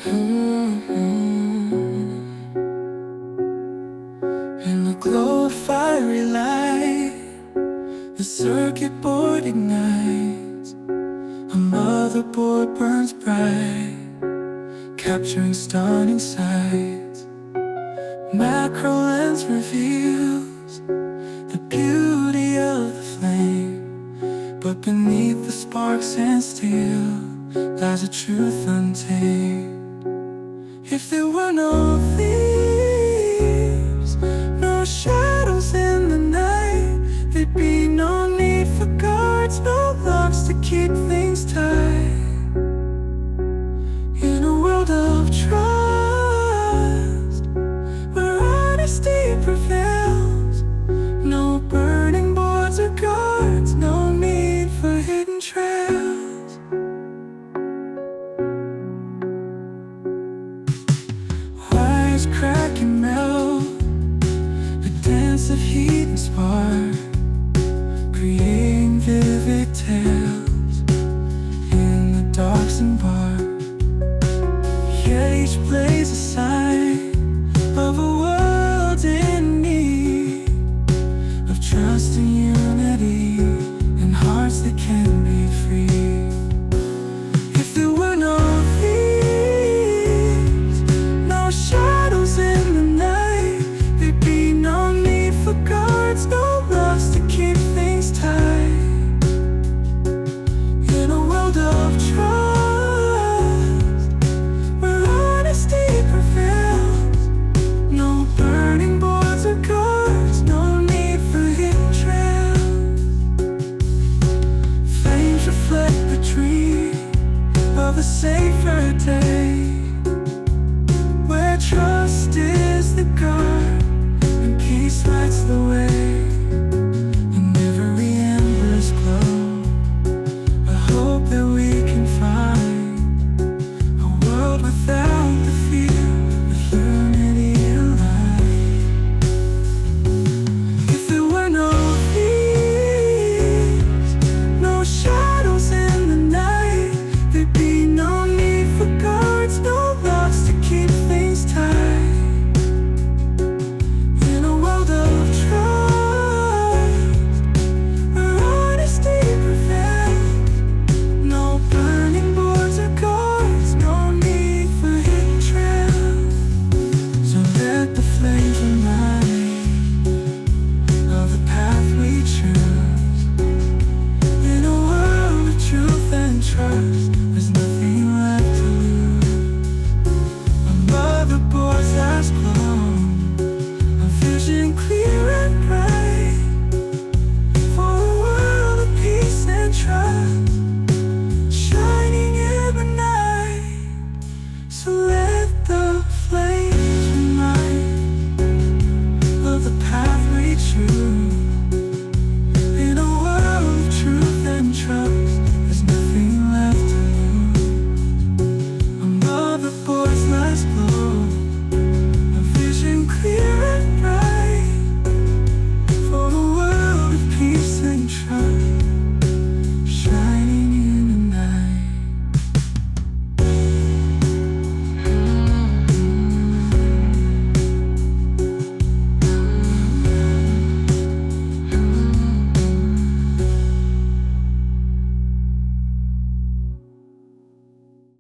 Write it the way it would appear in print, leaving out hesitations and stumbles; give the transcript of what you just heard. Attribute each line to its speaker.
Speaker 1: In the glow of fiery light, the circuit board ignites. A motherboard burns bright, capturing stunning sights. Macro lens reveals the beauty of the flame, but beneath the sparks and steel lies a truth untamed. If there were no thieves, no shadows in the night, there'd be no need for guards, no locks to keep things tight. In a world of trust, where honesty prevails, no burning boards or guards, no need for hidden trails. Wires crack and melt, a dance of heat and spark, creating vivid tales in the darksome bar. Yet each blaze a sign of a world in need of trust and unity, and hearts that can be free. If there were no thieves, no shadows in the night, there'd be no need for guards, no locks to keep things tight. In a world of trust, where honesty prevails, no burning boards or guards, no need for hidden trails. Flames reflect the dream of a safer day.